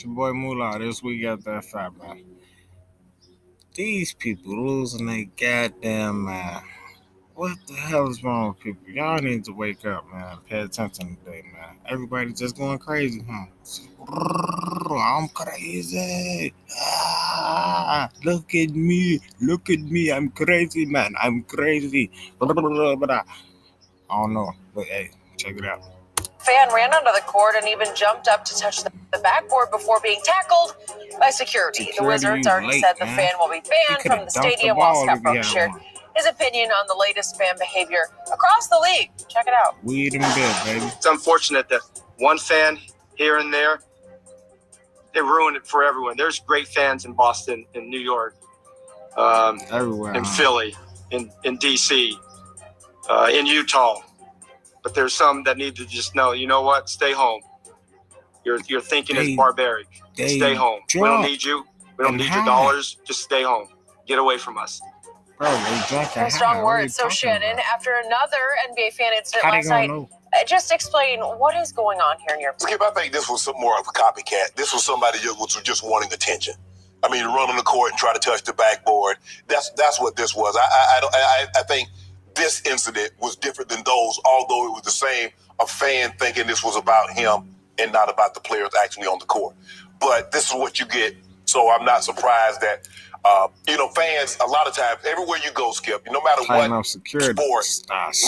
It's your boy Moolah. This week got that fat man. These people losing their goddamn mind. What the hell is wrong with people? Y'all need to wake up, man. Pay attention today, man. Everybody just going crazy, huh? I'm crazy. Look at me. Look at me. I'm crazy, man. I'm crazy. But I don't know. But hey, check it out. Fan ran onto the court and even jumped up to touch the backboard before being tackled by security. The Wizards already said the fan will be banned from the stadium, while Scott Brooks shared his opinion on the latest fan behavior across the league. Check it out. Weed and bed, baby. It's unfortunate that one fan here and there, they ruined it for everyone. There's great fans in Boston, in New York, everywhere, in Philly, in D.C., in Utah. But there's some that need to just know, you know what? Stay home. Your thinking is barbaric. Stay home. We don't need you. We don't need your dollars. Just stay home. Get away from us. Bro, they drunk and strong words. So Shannon, after another NBA fan incident last night, just explain what is going on here in your opinion. Skip, I think this was more of a copycat. This was somebody who was just wanting attention. I mean, run on the court and try to touch the backboard. That's what this was. I think this incident was different than those, although it was the same, a fan thinking this was about him and not about the players actually on the court. But this is what you get, so I'm not surprised that, fans, a lot of times, everywhere you go, Skip, no matter what sport,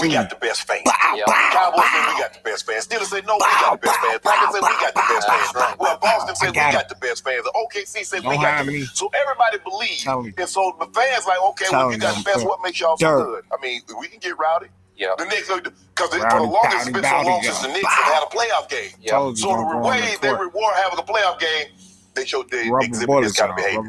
we got the best fans. Cowboys say we got the best fans. Steelers say, no, we got the best fans. Packers say we got the best fans. Well, Boston said we got the best fans. OKC said we got the best. So everybody believes. And so the fans like, okay, well, if you got the best, what makes y'all so good? I mean, we can get rowdy. Yeah. The Knicks, because for the longest, it's been so long since the Knicks have had a playoff game. So the way they reward having a playoff game, they showed they exhibit this kind of behavior.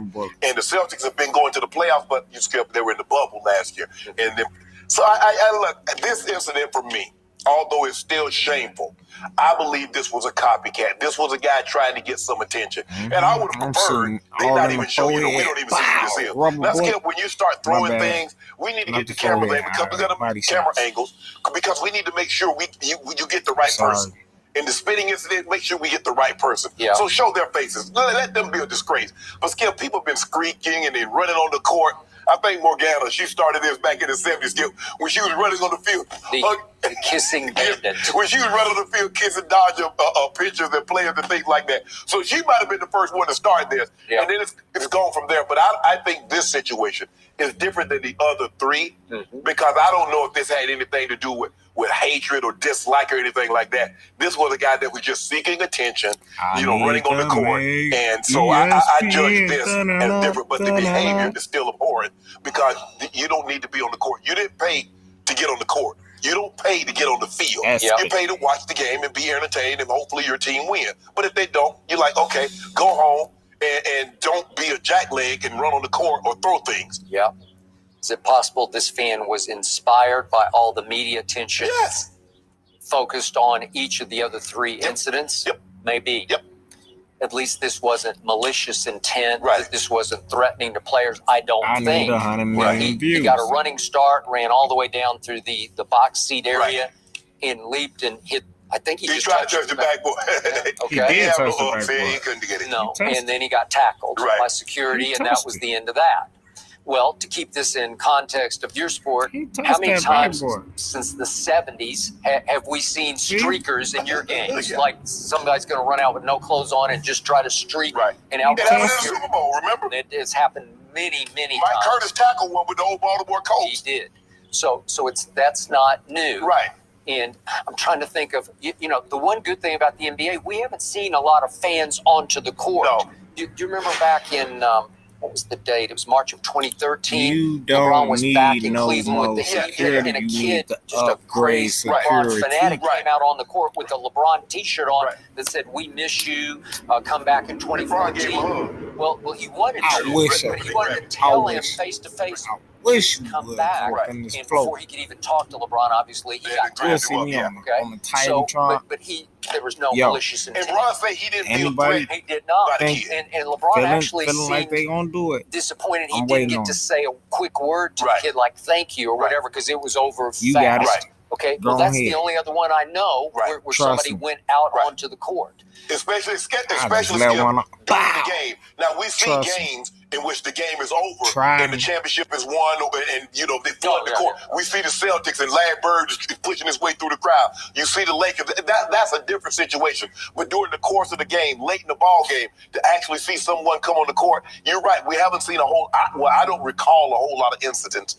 And the Celtics have been going to the playoffs, but you Skip, they were in the bubble last year. And then, so I look, this incident for me, although it's still shameful, I believe this was a copycat. This was a guy trying to get some attention. And I would have preferred they not even show you, we don't even see who this is. Now, Skip, when you start throwing things, we need to get the cameras in because we got camera angles, because we need to make sure you get the right person. In the spitting incident, make sure we get the right person. Yeah. So show their faces. Let them be a disgrace. But Skip, people have been squeaking and then running on the court. I think Morgana, she started this back in the 70s, Skip, when she was running on the field. The kissing bandit. When she was running on the field, kissing, dodging pitchers and players and things like that. So she might have been the first one to start this. Yeah. And then it's gone from there. But I think this situation is different than the other three because I don't know if this had anything to do with hatred or dislike or anything like that. This was a guy that was just seeking attention, running on the court. And so I judge this as different, but the behavior is still abhorrent because you don't need to be on the court. You didn't pay to get on the court. You don't pay to get on the field. You pay to watch the game and be entertained and hopefully your team win. But if they don't, you're like, okay, go home and don't be a jackleg and run on the court or throw things. Yeah. Is it possible this fan was inspired by all the media attention? Yes. Focused on each of the other three incidents? Yep. Maybe. Yep. At least this wasn't malicious intent. Right. This wasn't threatening to players, I don't think. Need 100 million views. He got a running start, ran all the way down through the box seat area and leaped and hit. I think he just tried to touch the backboard. Okay. He didn't have he couldn't get it. No, and then he got tackled by security, and that was the end of that. Well, to keep this in context of your sport, how many times since the 70s have we seen streakers in your games? Like some guy's going to run out with no clothes on and just try to streak and out. It happened in the Super Bowl, remember? It's happened many times. Mike Curtis tackled one with the old Baltimore Colts. He did. So that's not new. Right. And I'm trying to think of, the one good thing about the NBA, we haven't seen a lot of fans onto the court. No. Do you remember back in... what was the date? It was March of 2013. You don't LeBron was need back in no Cleveland with the Heat, and a kid, just a crazy LeBron fanatic, came out on the court with a LeBron T-shirt on that said, "We miss you. Come back in 2014." Well, he wanted to, but he wanted to tell him face to face. Wish you come would back, and before he could even talk to LeBron, obviously he got drafted. On the Titantron. But there was no malicious intent. And Ron said he didn't feel threatened. He did not. And LeBron actually feeling like they gonna do it. Disappointed he didn't get to say a quick word to the kid like thank you or whatever because it was over fast. You got it. Okay, well, that's the only other one I know where somebody went out onto the court. Especially during the game. Now, we see games in which the game is over and the championship is won, and they flood the court. We see the Celtics and Larry Bird is pushing his way through the crowd. You see the Lakers. That's a different situation. But during the course of the game, late in the ball game, to actually see someone come on the court, you're right. We haven't seen I don't recall a whole lot of incidents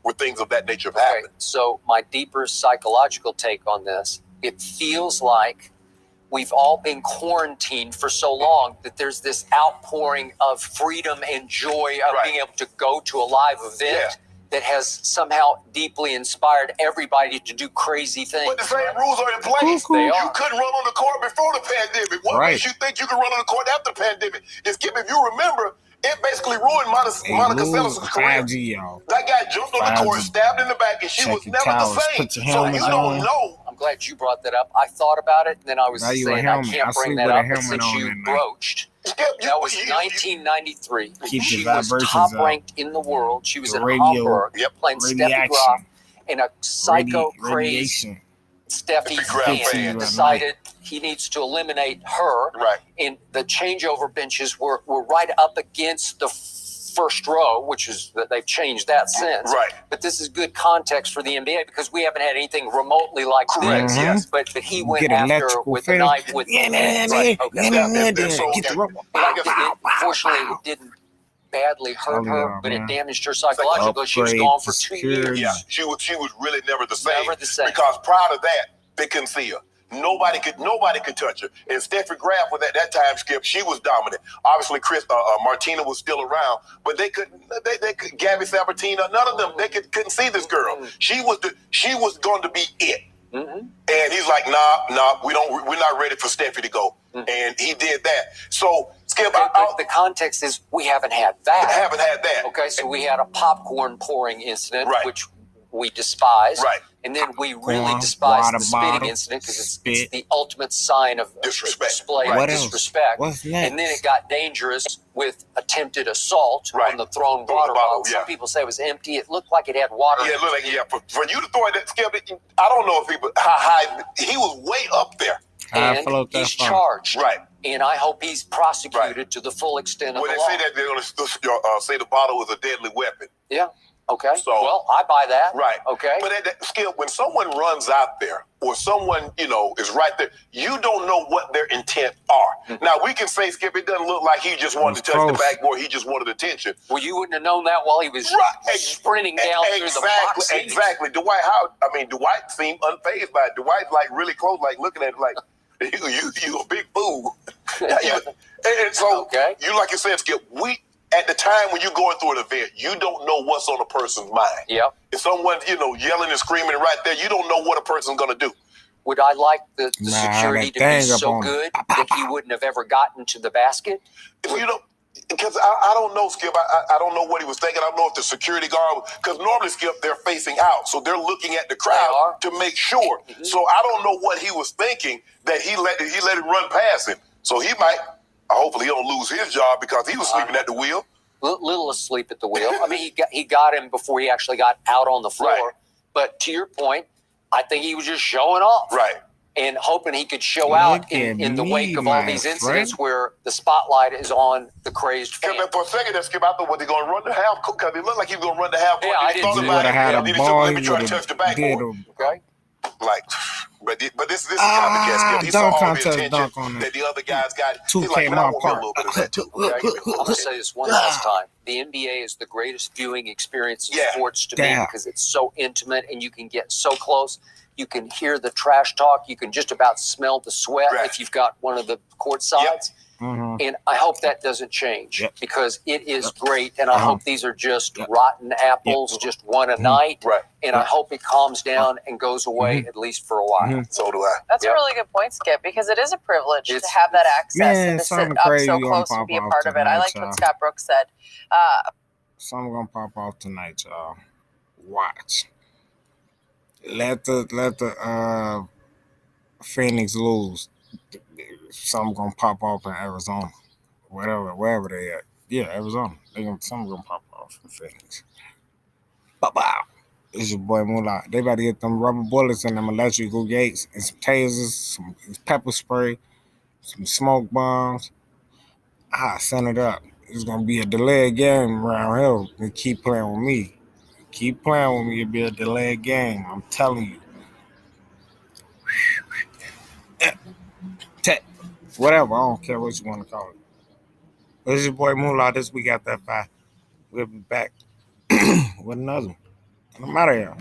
where things of that nature have happened. So my deeper psychological take on this, it feels like we've all been quarantined for so long that there's this outpouring of freedom and joy of being able to go to a live event that has somehow deeply inspired everybody to do crazy things. But the same rules are in place. They are. You couldn't run on the court before the pandemic. What makes you think you can run on the court after the pandemic? If you remember, it basically ruined Monica Seller's career. That guy jumped on the court, stabbed in the back, and she was never the same. So you don't know. I'm glad you brought that up. I thought about it, and then I was saying I can't bring that up since you broached. That was 1993. She was top-ranked in the world. She was in Hamburg playing Steffi Graf, and a psycho crazed Steffi fan decided he needs to eliminate her. And the changeover benches were right up against the first row, which is that they've changed that since. But this is good context for the NBA because we haven't had anything remotely like this. But he went after her with the knife with the hands. Fortunately, it didn't badly hurt her, but it damaged her psychologically. She was gone for 2 years. Yeah, she was really never the same. Because prior to that, they couldn't see her. Nobody could touch her. And Steffi Graf, with that time, Skip, she was dominant. Obviously, Martina was still around, but they couldn't. They could. Gabby Sabatino, none of them. They couldn't see this girl. She was going to be it. And he's like, nah, we're not ready for Steffi to go. And he did that. So, Skip, the context is we haven't had that. Okay, so we had a popcorn pouring incident, which we despise. And then we really despise the spitting incident because it's the ultimate sign of display of disrespect. And then it got dangerous with attempted assault on the thrown water bottle. Some people say it was empty. It looked like it had water. Yeah, it looked like, for you to throw that, Skip, I don't know if how high, he was way up there. And he's charged. And I hope he's prosecuted to the full extent of the law. When they say that, they're going to say the bottle was a deadly weapon. Yeah. Okay. So, well, I buy that. Okay. But Skip, when someone runs out there or someone, is right there, you don't know what their intent are. Now, we can say, Skip, it doesn't look like he just wanted to touch the backboard. He just wanted attention. Well, you wouldn't have known that while he was sprinting down through the box seats. Exactly. Dwight seemed unfazed by it. Dwight's like really close, like looking at it like, you a big fool. And so, you like you said, Skip, at the time when you're going through an event, you don't know what's on a person's mind. If someone's, yelling and screaming right there, you don't know what a person's going to do. Would I like the security to be so good that he wouldn't have ever gotten to the basket? Because I don't know, Skip. I don't know what he was thinking. I don't know if the security guard, because normally, Skip, they're facing out. So they're looking at the crowd to make sure. So I don't know what he was thinking that he let it run past him. So he might... Hopefully he don't lose his job because he was sleeping at the wheel. Little asleep at the wheel. I mean, he got him before he actually got out on the floor. But to your point, I think he was just showing off. And hoping he could show out in the wake of all these incidents where the spotlight is on the crazed fan. For a second, Skip, I thought, they're going to run the half court? Because it looked like he was going to run the half court. Yeah, I didn't see that. He would try to touch the backboard. Okay. But this is copycat, Skip. He saw all the attention that the other guys got. He's like, I want a little bit of that too. I'm going to say this one last time. The NBA is the greatest viewing experience in sports to me because it's so intimate and you can get so close. You can hear the trash talk. You can just about smell the sweat if you've got one of the court sides. And I hope that doesn't change because it is great. And I hope these are just rotten apples, just one a night. And I hope it calms down and goes away at least for a while. So do I. That's a really good point, Skip, because it is a privilege to have that access and to sit up so close and be a part of it. I like what Scott Brooks said. Something gonna pop off tonight, y'all. Watch. Let the Phoenix lose. Something gonna pop off in Arizona, wherever they at. Yeah, Arizona. Something gonna pop off in Phoenix. Bow. It's your boy Moolah. They about to get them rubber bullets and them electrical gates and some tasers, some pepper spray, some smoke bombs. Send it up. It's gonna be a delayed game around here. You keep playing with me. Keep playing with me. It'll be a delayed game. I'm telling you. Whatever. I don't care what you want to call it. This is your boy Moolah. This week after 5. We'll be back with another one. I'm out of here.